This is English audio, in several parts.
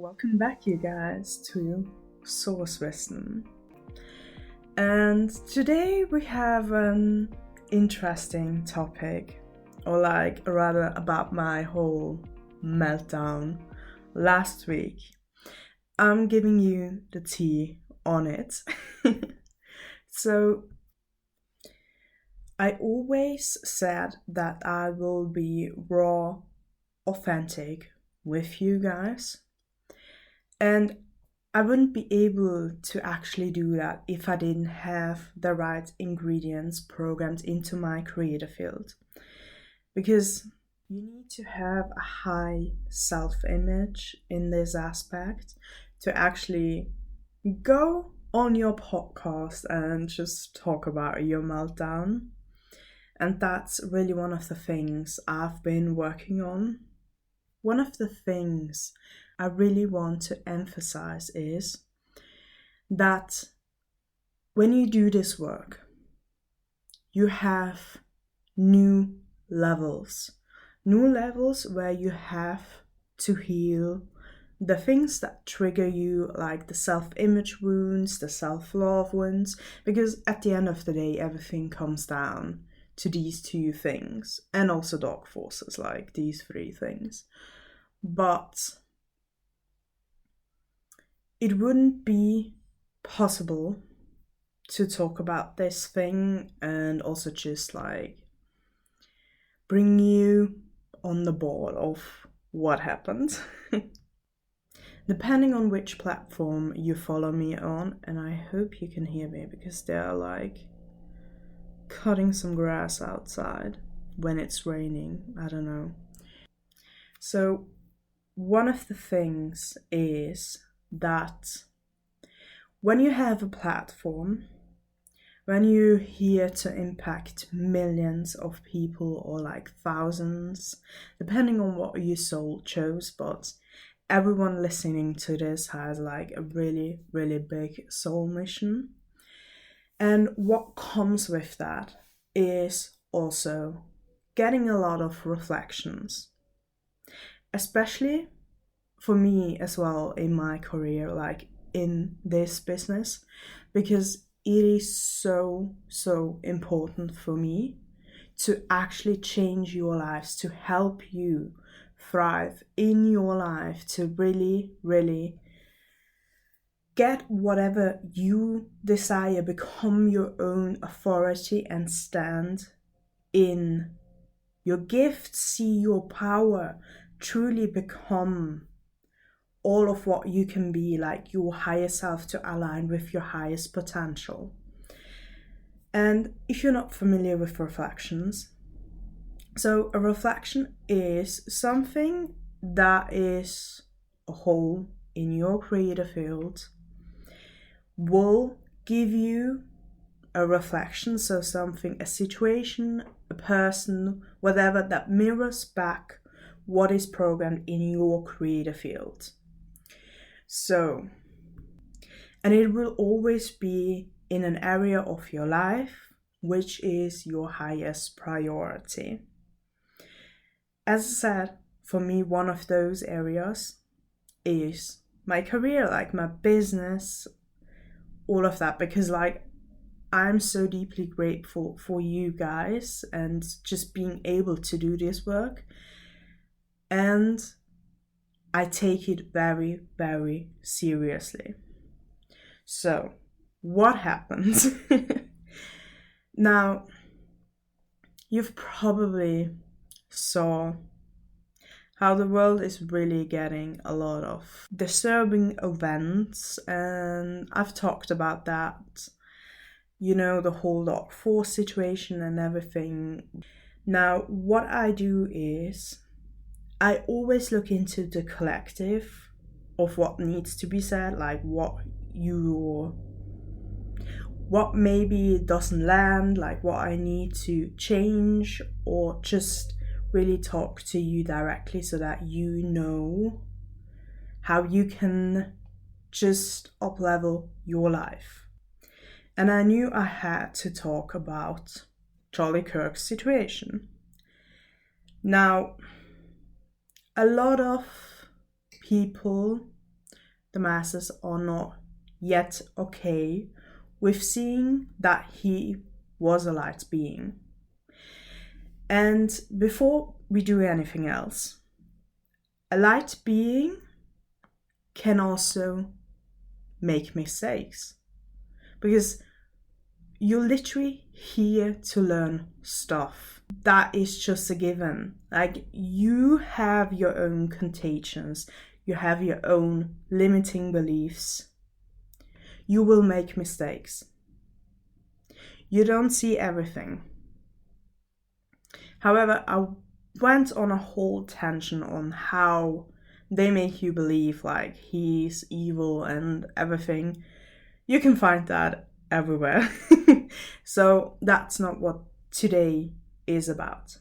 Welcome back, you guys, to Source Wisdom. And today we have an interesting topic, or rather about my whole meltdown last week. I'm giving you the tea on it. So, I always said that I will be raw, authentic with you guys. And I wouldn't be able to actually do that if I didn't have the right ingredients programmed into my creative field. Because you need to have a high self-image in this aspect to actually go on your podcast and just talk about your meltdown. And that's really one of the things I've been working on. One of the things I really want to emphasize is that when you do this work, you have new levels where you have to heal the things that trigger you, like the self-image wounds, the self-love wounds, because at the end of the day, everything comes down to these two things, and also dark forces, like these three things. But it wouldn't be possible to talk about this thing and also just bring you on the board of what happened. Depending on which platform you follow me on, and I hope you can hear me because they're cutting some grass outside when it's raining. I don't know. So one of the things is that when you have a platform, when you're here to impact millions of people or thousands, depending on what your soul chose, but everyone listening to this has a really, really big soul mission. And what comes with that is also getting a lot of reflections, especially for me as well in my career, in this business, because it is so important for me to actually change your lives, to help you thrive in your life, to really get whatever you desire, become your own authority and stand in your gifts, see your power, truly become all of what you can be, your higher self, to align with your highest potential. And if you're not familiar with reflections, so a reflection is something that is a hole in your creative field, will give you a reflection, so something, a situation, a person, whatever, that mirrors back what is programmed in your creative field. So, and it will always be in an area of your life which is your highest priority. As I said, for me, one of those areas is my career, my business, all of that, because I'm so deeply grateful for you guys and just being able to do this work. And I take it very, very seriously. So, what happens? Now, you've probably saw how the world is really getting a lot of disturbing events, and I've talked about that, the whole dark force situation and everything. Now, what I do is I always look into the collective of what needs to be said, what maybe doesn't land, what I need to change, or just really talk to you directly so that you know how you can just up-level your life. And I knew I had to talk about Charlie Kirk's situation. Now, a lot of people the masses are not yet okay with seeing that he was a light being. And before we do anything else, a light being can also make mistakes, because you're literally here to learn stuff. That is just a given. Like, you have your own contagions, you have your own limiting beliefs. You will make mistakes. You don't see everything. However, I went on a whole tangent on how they make you believe like he's evil and everything. You can find that everywhere. So that's not what today is about.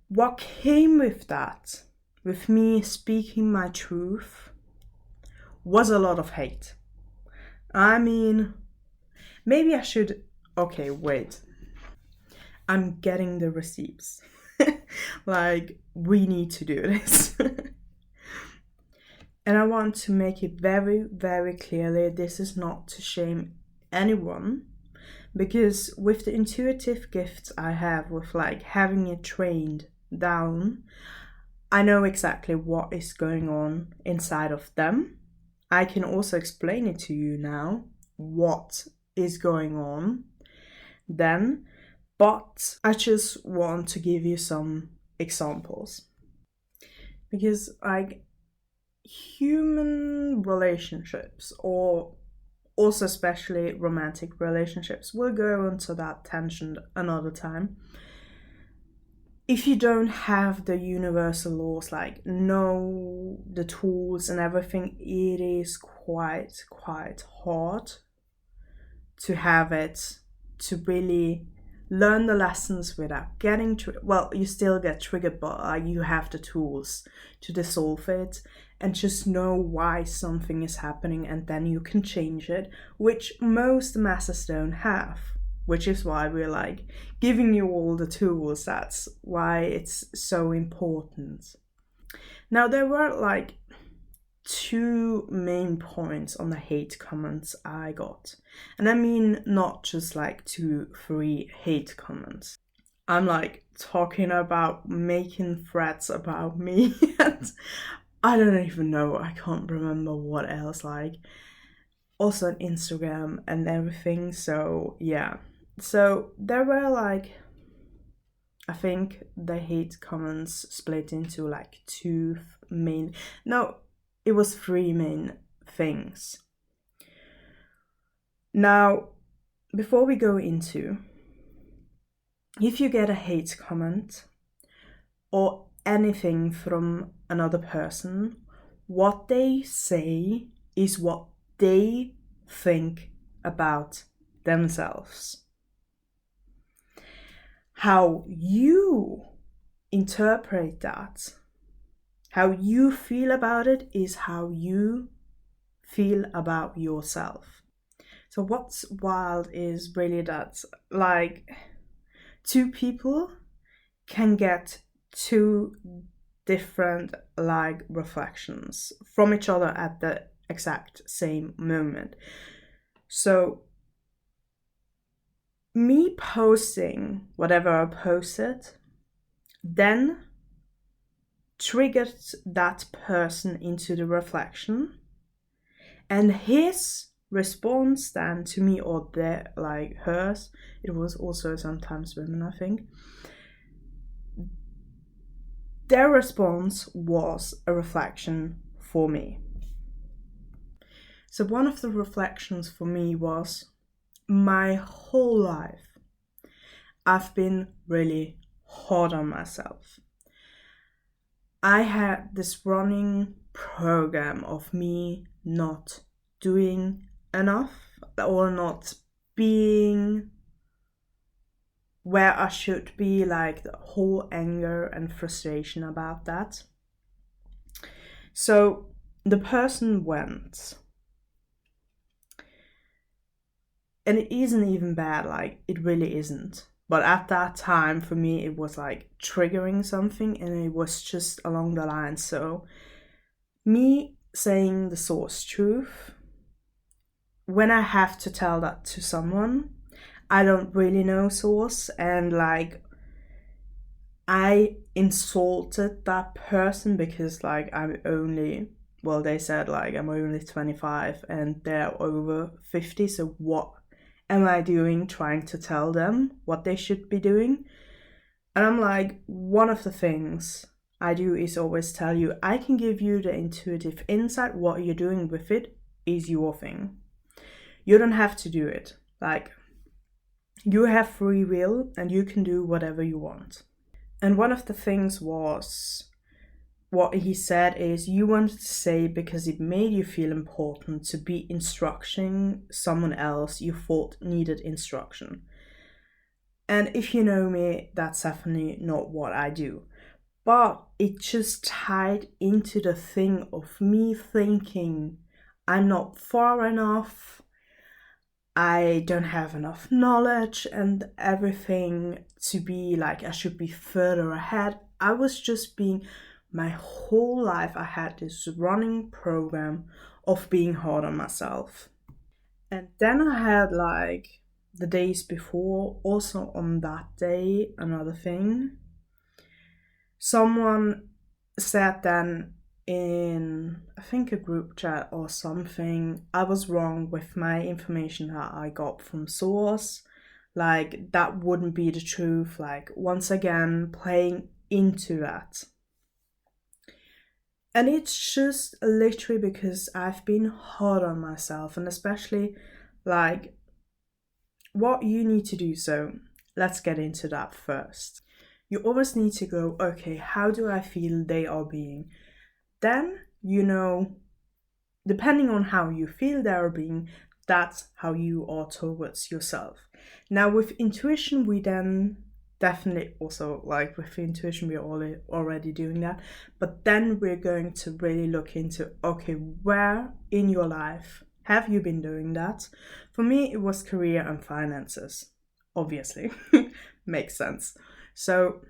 What came with that, with me speaking my truth, was a lot of hate. I mean, maybe I should... Okay, wait. I'm getting the receipts. Like, we need to do this. And I want to make it very, very clearly, this is not to shame anyone, because with the intuitive gifts I have, with like having it trained down, I know exactly what is going on inside of them. I can also explain it to you now, what is going on then, but I just want to give you some examples. Because like human relationships, or also especially romantic relationships, we'll go into that tangent another time. If you don't have the universal laws, like know the tools and everything, it is quite hard to have it, to really learn the lessons without getting well, you still get triggered, but you have the tools to dissolve it and just know why something is happening, and then you can change it, which most masters don't have, which is why we're like giving you all the tools. That's why it's so important. Now, there were like 2 main points on the hate comments I got. And I mean not just like 2-3 hate comments. I'm like talking about making threats about me and I don't even know, I can't remember what else, like also on Instagram and everything. So yeah. So there were like, I think the hate comments split into like 2 main, no, it was 3 main things. Now, before we go into, if you get a hate comment or anything from another person, what they say is what they think about themselves. How you interpret that, how you feel about it, is how you feel about yourself. So what's wild is really that like 2 people can get 2 different like reflections from each other at the exact same moment. So me posting whatever I posted then triggered that person into the reflection, and his response then to me, or their, like hers, it was also sometimes women, I think, their response was a reflection for me. So one of the reflections for me was, my whole life I've been really hard on myself. I had this running program of me not doing enough, or not being where I should be, like the whole anger and frustration about that. So the person went, and it isn't even bad, like it really isn't. But at that time, for me, it was like triggering something, and it was just along the line. So me saying the source truth, when I have to tell that to someone, I don't really know source, and like I insulted that person because like they said like I'm only 25 and they're over 50, so what am I doing trying to tell them what they should be doing? And I'm like, one of the things I do is always tell you, I can give you the intuitive insight. What you're doing with it is your thing. You don't have to do it. Like, you have free will and you can do whatever you want. And one of the things was, what he said is, you wanted to say because it made you feel important to be instructing someone else you thought needed instruction. And if you know me, that's definitely not what I do. But it just tied into the thing of me thinking I'm not far enough, I don't have enough knowledge and everything to be like I should be further ahead. I was just being, my whole life I had this running program of being hard on myself. And then I had like the days before, also on that day, another thing. Someone said then in, I think, a group chat or something, I was wrong with my information that I got from source. Like, that wouldn't be the truth. Like, once again, playing into that. And it's just literally because I've been hard on myself, and especially like what you need to do. So let's get into that first. You always need to go, okay, how do I feel they are being? Then, depending on how you feel they are being, that's how you are towards yourself. Now, with intuition, we then definitely also, like with intuition, we're already doing that. But then we're going to really look into, okay, where in your life have you been doing that? For me, it was career and finances, obviously. Makes sense. So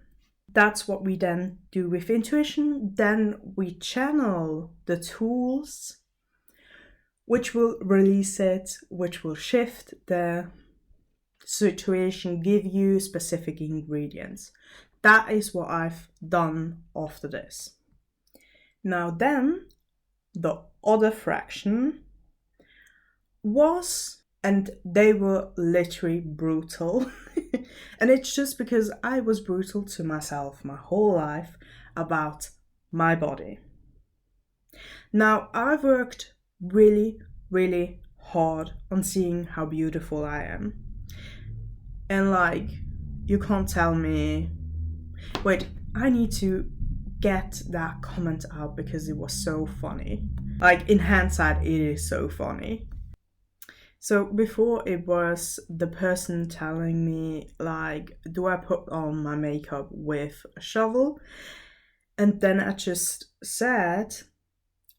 that's what we then do with intuition. Then we channel the tools, which will release it, which will shift the situation, give you specific ingredients. That is what I've done after this. Now then, the other fraction was, and they were literally brutal. And it's just because I was brutal to myself my whole life about my body. Now, I've worked really, really hard on seeing how beautiful I am. And like, you can't tell me, wait, I need to get that comment out because it was so funny. Like, in hindsight, it is so funny. So before, it was the person telling me, like, do I put on my makeup with a shovel? And then I just said,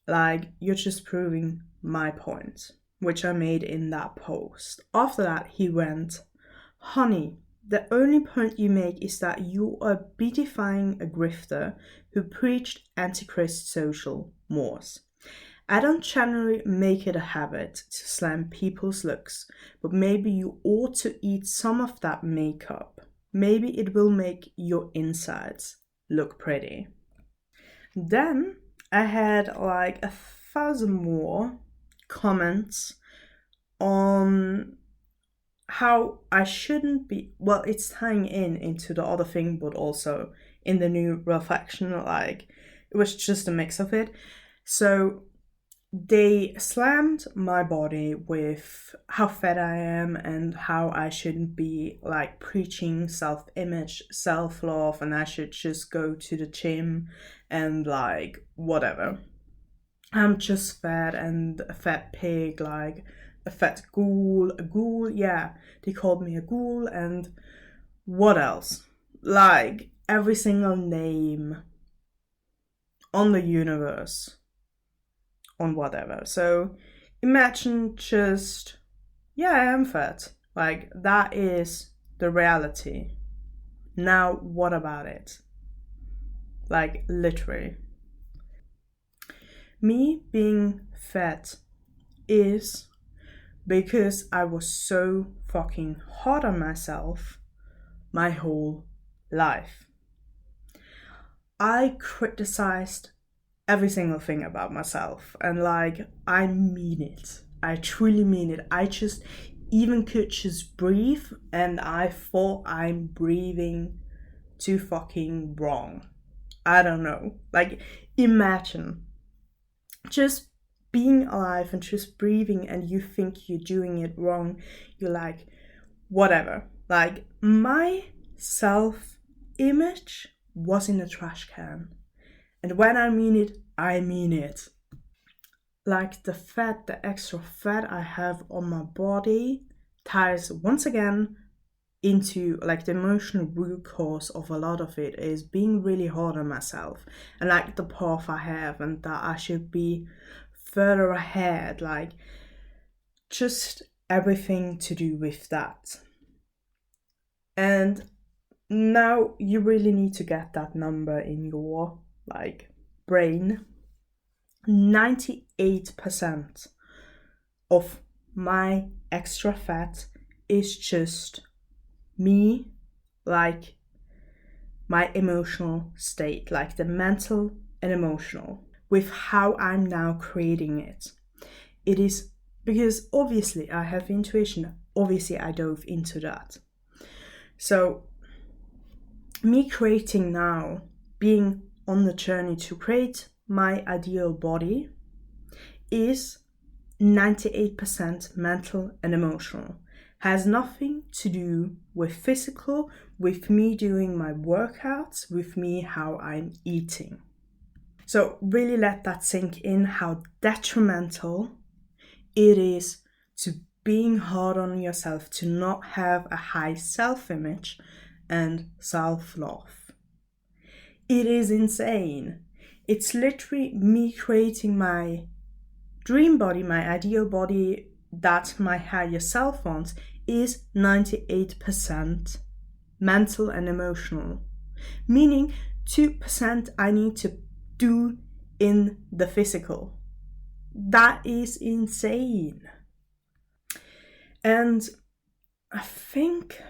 like, you're just proving my point, which I made in that post. After that, he went, honey, the only point you make is that you are beautifying a grifter who preached antichrist social mores. I don't generally make it a habit to slam people's looks, but maybe you ought to eat some of that makeup. Maybe it will make your insides look pretty. Then I had like 1,000 more comments on how I shouldn't be, well, it's tying into the other thing, but also in the new reflection, like, it was just a mix of it. So they slammed my body with how fat I am and how I shouldn't be like preaching self-image, self-love, and I should just go to the gym and like whatever. I'm just fat and a fat pig, like a fat ghoul, yeah, they called me a ghoul, and what else? Like every single name on the universe, on whatever. So imagine just, yeah, I am fat. Like, that is the reality. Now, what about it? Like, literally. Me being fat is because I was so fucking hard on myself my whole life. I criticized every single thing about myself, and like, I mean it. I truly mean it. I just even could just breathe, and I thought I'm breathing too fucking wrong. I don't know. Like, imagine just being alive and just breathing, and you think you're doing it wrong. You're like, whatever. Like, my self-image was in a trash can. And when I mean it, I mean it. Like, the fat, the extra fat I have on my body ties once again into like the emotional root cause of a lot of it is being really hard on myself, and like the path I have, and that I should be further ahead, like just everything to do with that. And now you really need to get that number in your like brain. 98% of my extra fat is just me, like my emotional state, like the mental and emotional, with how I'm now creating it. It is because obviously I have intuition, obviously I dove into that. So me creating now, being on the journey to create my ideal body, is 98% mental and emotional. Has nothing to do with physical, with me doing my workouts, with me how I'm eating. So really let that sink in, how detrimental it is to being hard on yourself, to not have a high self-image and self-love. It is insane. It's literally me creating my dream body, my ideal body that my higher self wants, is 98% mental and emotional. Meaning 2% I need to do in the physical. That is insane. And I think,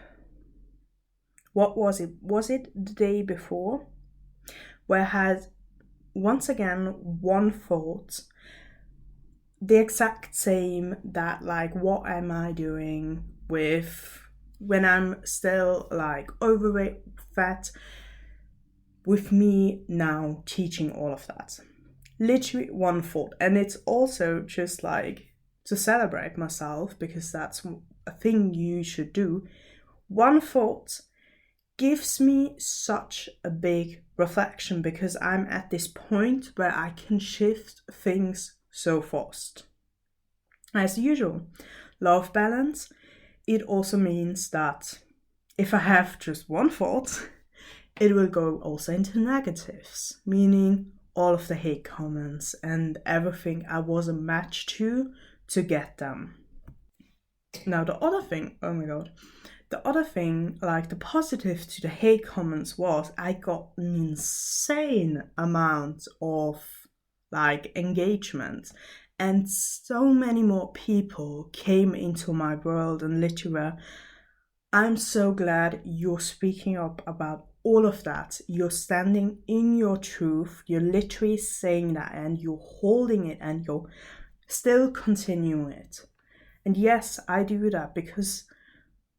what was it? Was it the day before? Where I had once again one thought, the exact same, that like, what am I doing with when I'm still like overweight, fat, with me now teaching all of that. Literally one thought. And it's also just like to celebrate myself, because that's a thing you should do. One thought gives me such a big reflection, because I'm at this point where I can shift things so fast. As usual, love balance. It also means that if I have just one thought, it will go also into negatives, meaning all of the hate comments and everything I wasn't matched to get them. Now the other thing, oh my god, the other thing, like the positive to the hate comments, was I got an insane amount of like engagement, and so many more people came into my world, and literally, I'm so glad you're speaking up about all of that. You're standing in your truth, you're literally saying that, and you're holding it, and you're still continuing it. And yes, I do that because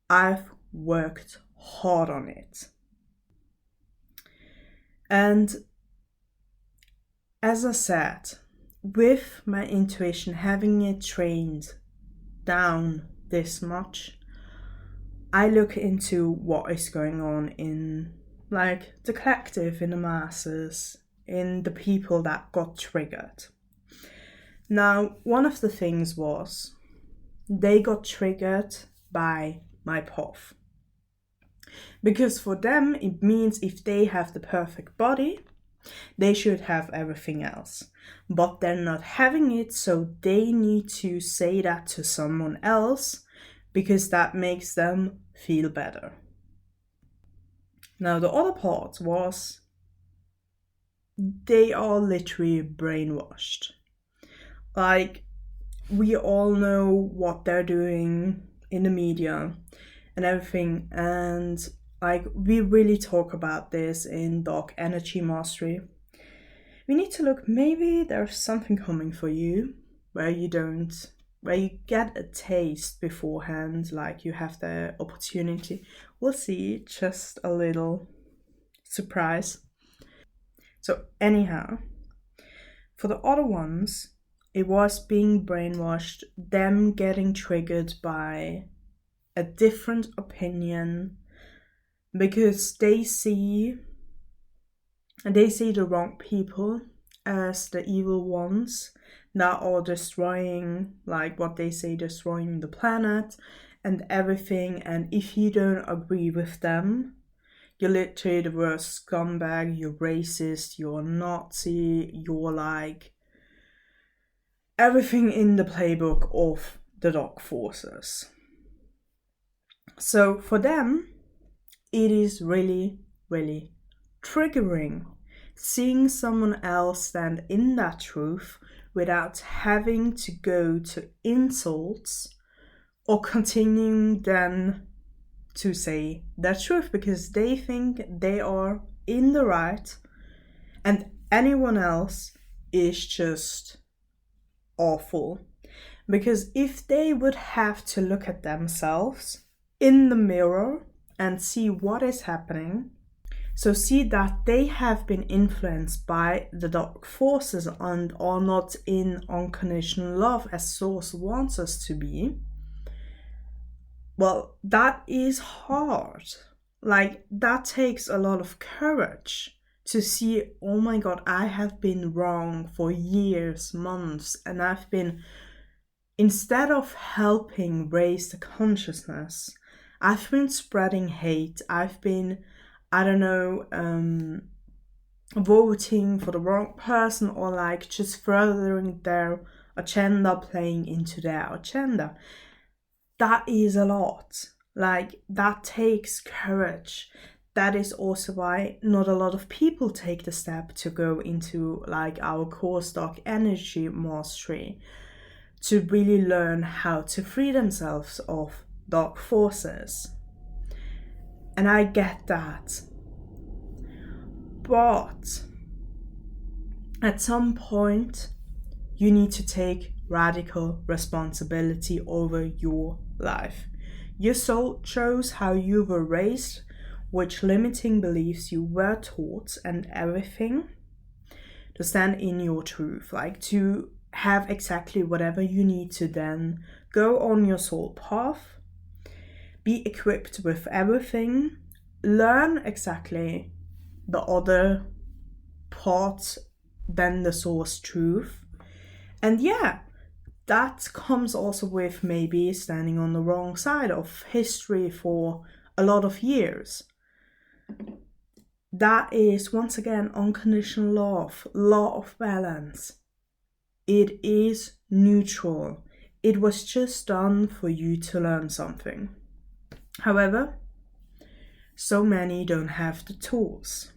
I've worked hard on it. And as I said, with my intuition, having it trained down this much, I look into what is going on in like the collective, in the masses, in the people that got triggered. Now, one of the things was they got triggered by my path. Because for them, it means if they have the perfect body, they should have everything else. But they're not having it, so they need to say that to someone else, because that makes them feel better. Now, the other part was they are literally brainwashed Like, we all know what they're doing in the media and everything, and like we really talk about this in Dark Energy Mastery. We need to look, maybe there's something coming for you where you get a taste beforehand, like you have the opportunity. We'll see, just a little surprise. So anyhow, for the other ones, it was being brainwashed, them getting triggered by a different opinion because they see the wrong people as the evil ones that are destroying, like what they say, destroying the planet and everything. And if you don't agree with them, you're literally the worst scumbag, you're racist, you're Nazi, you're like everything in the playbook of the Dark Forces. So for them, it is really, really triggering seeing someone else stand in that truth without having to go to insults or continuing then to say their truth, because they think they are in the right and anyone else is just awful. Because if they would have to look at themselves in the mirror and see what is happening, so see that they have been influenced by the Dark Forces and are not in unconditional love as Source wants us to be, well, that is hard. Like, that takes a lot of courage to see, oh my god, I have been wrong for years, months, and I've been, instead of helping raise the consciousness, I've been spreading hate. I've been, I don't know, voting for the wrong person, or like just furthering their agenda, playing into their agenda. That is a lot. Like, that takes courage. That is also why not a lot of people take the step to go into like our course Dark Energy Mastery, to really learn how to free themselves of dark forces. And I get that. But at some point, you need to take radical responsibility over your life. Your soul chose how you were raised, which limiting beliefs you were taught, and everything, to stand in your truth, like to have exactly whatever you need to then go on your soul path, be equipped with everything, learn exactly the other part than the source truth. And yeah, that comes also with maybe standing on the wrong side of history for a lot of years. That is, once again, unconditional love, law of balance. It is neutral. It was just done for you to learn something. However, so many don't have the tools.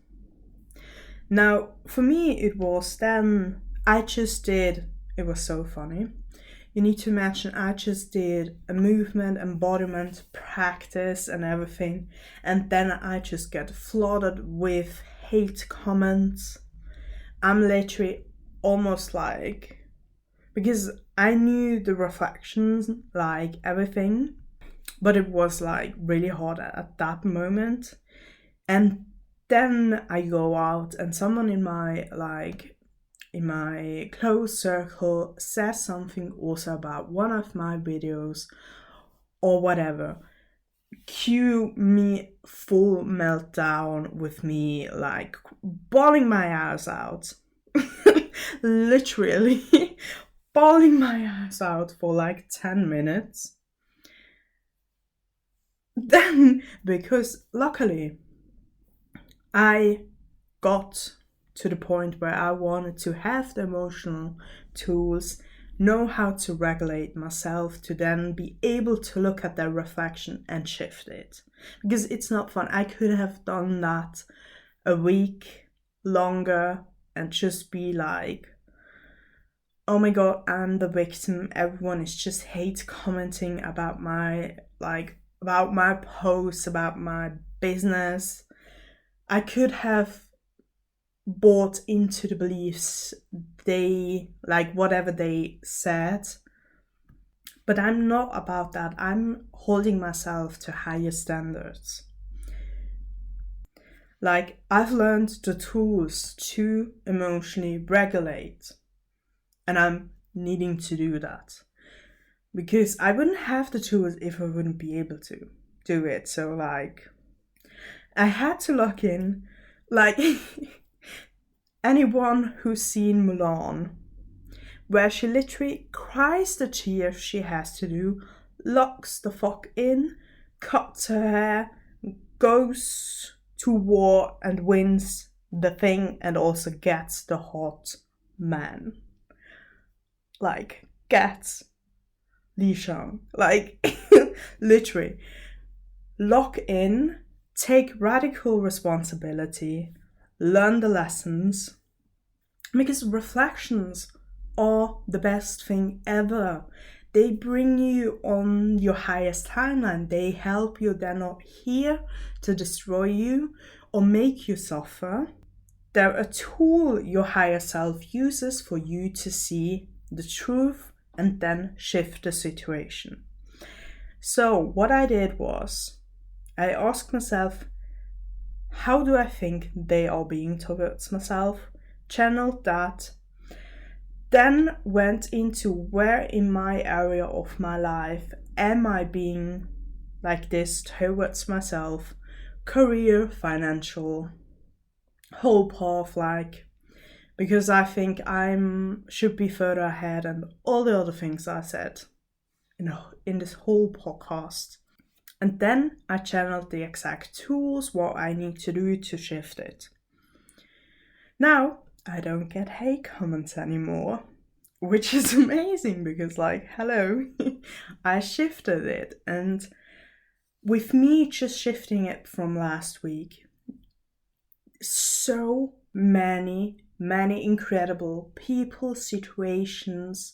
Now, for me, it was then, it was so funny. You need to imagine, I just did a movement, embodiment, practice and everything. And then I just get flooded with hate comments. I'm literally almost like, because I knew the reflections, like everything, but it was like really hard at that moment. And then I go out and someone in my close circle says something also about one of my videos or whatever. Cue me full meltdown with me like bawling my ass out. Literally bawling my ass out for like 10 minutes. Then, because luckily I got to the point where I wanted to have the emotional tools, know how to regulate myself, to then be able to look at that reflection and shift it. Because it's not fun. I could have done that a week longer and just be like, oh my god, I'm the victim. Everyone is just hate commenting about my posts, about my business. I could have bought into the beliefs whatever they said. But I'm not about that. I'm holding myself to higher standards. I've learned the tools to emotionally regulate. And I'm needing to do that. Because I wouldn't have the tools if I wouldn't be able to do it. So I had to lock in. Anyone who's seen Mulan, where she literally cries the tears she has to do, locks the fuck in, cuts her hair, goes to war and wins the thing, and also gets the hot man. Gets Li Shang. Literally. Lock in, take radical responsibility, learn the lessons, because reflections are the best thing ever. They bring you on your highest timeline. They help you. They're not here to destroy you or make you suffer. They're a tool your higher self uses for you to see the truth and then shift the situation. So what I did was, I asked myself, how do I think they are being towards myself? Channeled that. Then went into where in my area of my life am I being like this towards myself? Career, financial, whole path, because I think should be further ahead and all the other things I said in this whole podcast. And then I channeled the exact tools, what I need to do to shift it. Now, I don't get hate comments anymore, which is amazing because hello, I shifted it. And with me just shifting it from last week, so many incredible people, situations,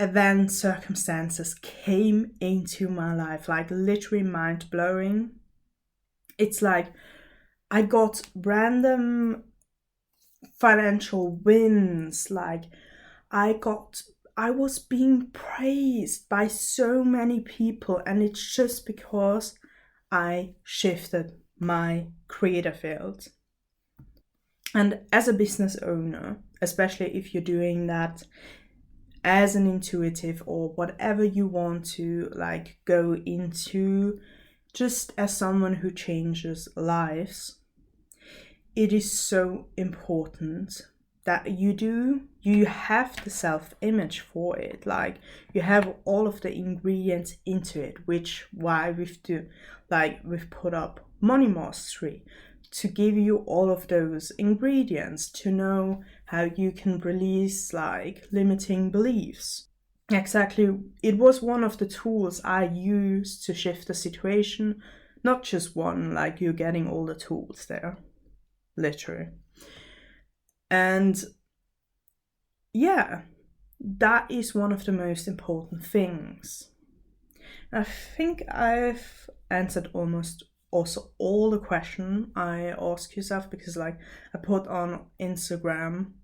events, circumstances came into my life, literally mind-blowing. It's I got random financial wins, I was being praised by so many people, and it's just because I shifted my creative field. And as a business owner, especially if you're doing that as an intuitive or whatever you want to go into, just as someone who changes lives, it is so important that you have the self-image for it. You have all of the ingredients into it, why we've put up Money Mastery, to give you all of those ingredients, to know how you can release limiting beliefs. Exactly, it was one of the tools I used to shift the situation, not just one, you're getting all the tools there, literally. And yeah, that is one of the most important things. I think I've answered almost also all the question I ask yourself, because I put on Instagram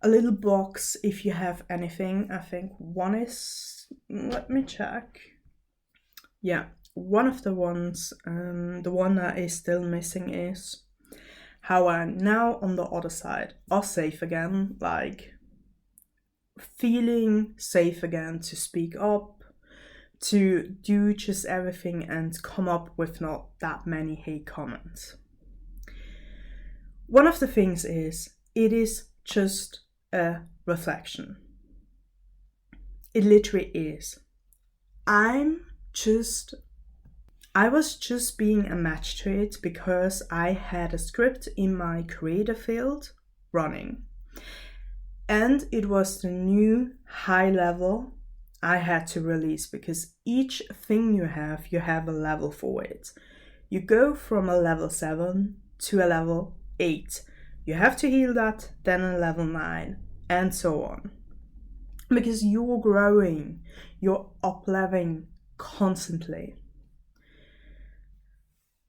a little box if you have anything. I think one is, let me check. Yeah, one of the ones, the one that is still missing is how I now on the other side are safe again, feeling safe again to speak up, to do just everything and come up with not that many hate comments. One of the things is, it is just a reflection. It literally is. I was just being a match to it because I had a script in my creative field running. And it was the new high level I had to release, because each thing you have a level for it. You go from a level 7 to a level 8. You have to heal that, then a level 9, and so on. Because you're growing, you're up-leveling constantly.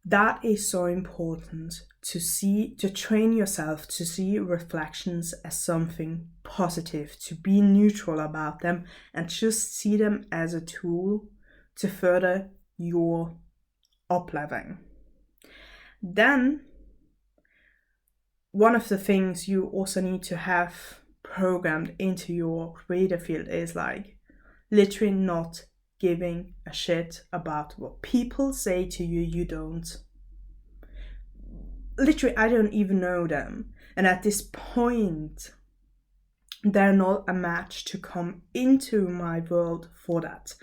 That is so important to train yourself to see reflections as something positive, to be neutral about them, and just see them as a tool to further your up-leveling. Then, one of the things you also need to have programmed into your creative field is like literally not giving a shit about what people say to you. You don't. Literally, I don't even know them. And at this point, they're not a match to come into my world for that.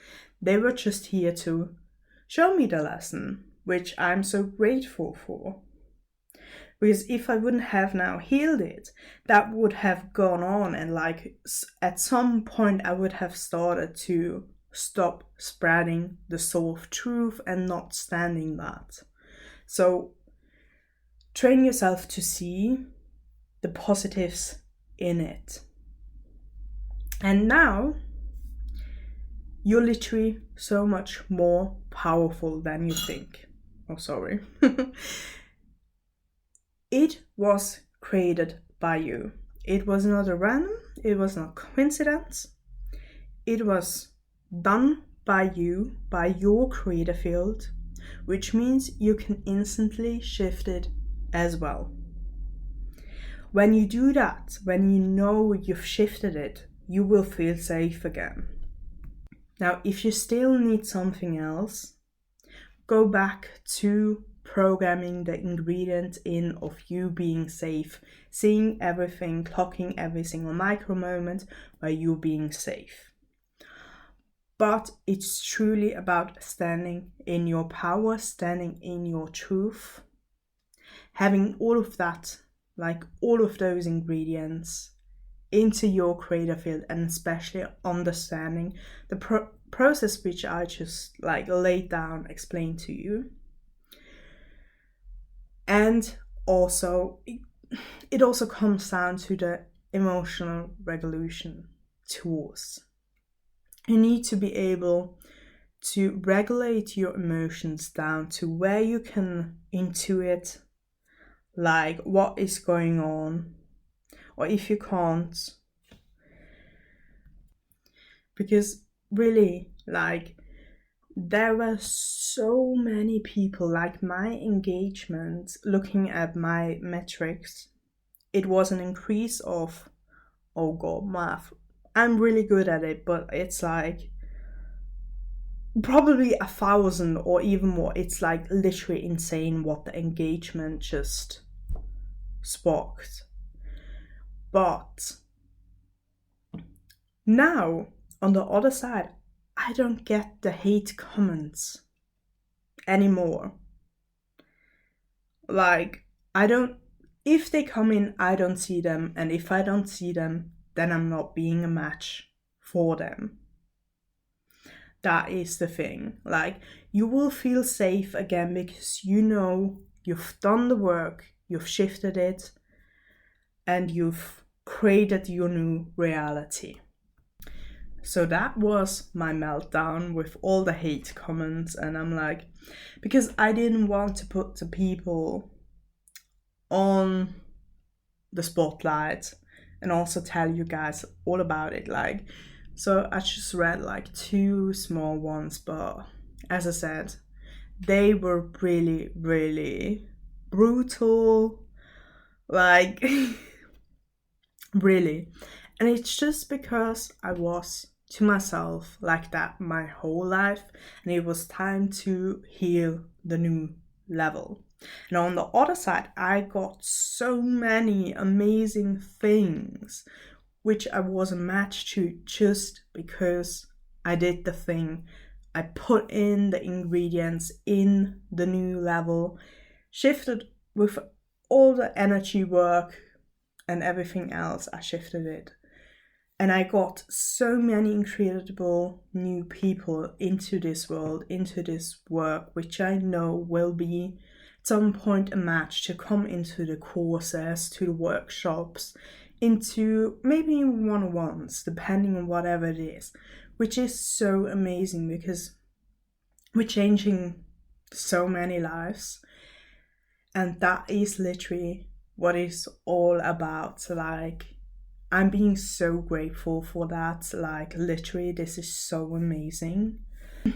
They were just here to show me the lesson, which I'm so grateful for. Because if I wouldn't have now healed it, that would have gone on, and like at some point I would have started to stop spreading the soul of truth and not standing that. So train yourself to see the positives in it. And now you're literally so much more powerful than you think. Oh, sorry. It was created by you. It was not a random, it was not coincidence. It was done by you, by your creative field, which means you can instantly shift it as well. When you do that, when you know you've shifted it, you will feel safe again. Now, if you still need something else, go back to programming the ingredient in of you being safe, seeing everything, clocking every single micro moment by you being safe. But it's truly about standing in your power, standing in your truth, having all of that, like all of those ingredients into your creative field, and especially understanding the process which I just like laid down, explained to you. And also, it also comes down to the emotional regulation tools. You need to be able to regulate your emotions down to where you can intuit, like what is going on, or if you can't. Because really, like, there were so many people, like my engagement, looking at my metrics, it was an increase of, oh god, math. I'm really good at it, but it's like probably 1,000 or even more. It's like literally insane what the engagement just sparked. But now, on the other side, I don't get the hate comments anymore. Like, if they come in, I don't see them. And if I don't see them, then I'm not being a match for them. That is the thing. Like, you will feel safe again because you know you've done the work, you've shifted it, and you've created your new reality. So that was my meltdown with all the hate comments, and I'm like, because I didn't want to put the people on the spotlight and also tell you guys all about it. Like, so I just read like 2 small ones, but as I said, they were really, really brutal, like really. And it's just because I was to myself like that my whole life, and it was time to heal the new level. And on the other side, I got so many amazing things which I was a match to just because I did the thing. I put in the ingredients in the new level, shifted with all the energy work and everything else, I shifted it. And I got so many incredible new people into this world, into this work, which I know will be at some point a match to come into the courses, to the workshops, into maybe even one-on-ones, depending on whatever it is, which is so amazing because we're changing so many lives. And that is literally what it's all about. Like, I'm being so grateful for that. Like, literally, this is so amazing. A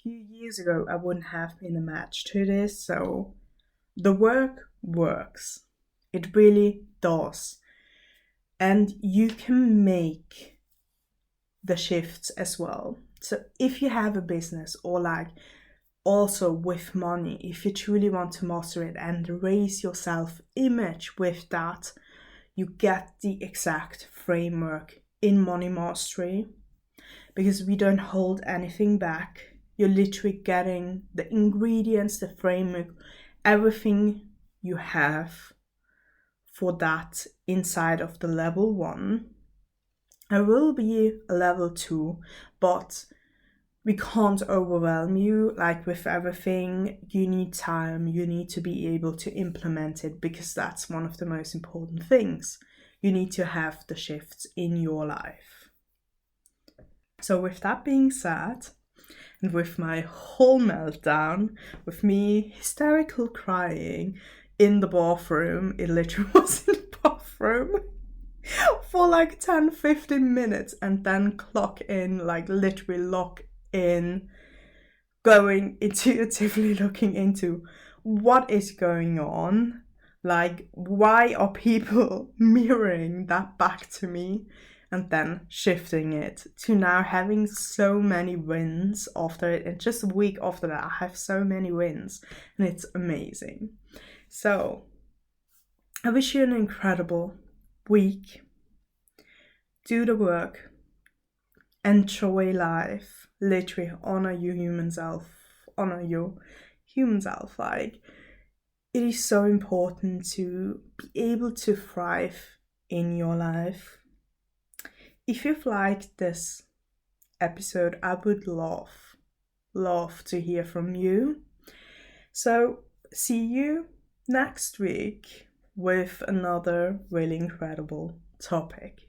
few years ago, I wouldn't have been a match to this. So the work works. It really does. And you can make the shifts as well. So if you have a business, or like also with money, if you truly want to master it and raise your self-image with that, you get the exact framework in Money Mastery, because we don't hold anything back. You're literally getting the ingredients, the framework, everything you have for that inside of the level 1. There will be a level 2, but we can't overwhelm you. Like with everything, you need time, you need to be able to implement it, because that's one of the most important things. You need to have the shifts in your life. So with that being said, and with my whole meltdown, with me hysterical crying in the bathroom, it literally was in the bathroom for like 10-15 minutes, and then clock in, like literally lock in, going intuitively looking into what is going on, like why are people mirroring that back to me, and then shifting it to now having so many wins after it. And just a week after that, I have so many wins, and it's amazing. So I wish you an incredible week. Do the work, enjoy life, literally honor your human self. Like, it is so important to be able to thrive in your life. If you've liked this episode, I would love to hear from you. So see you next week with another really incredible topic.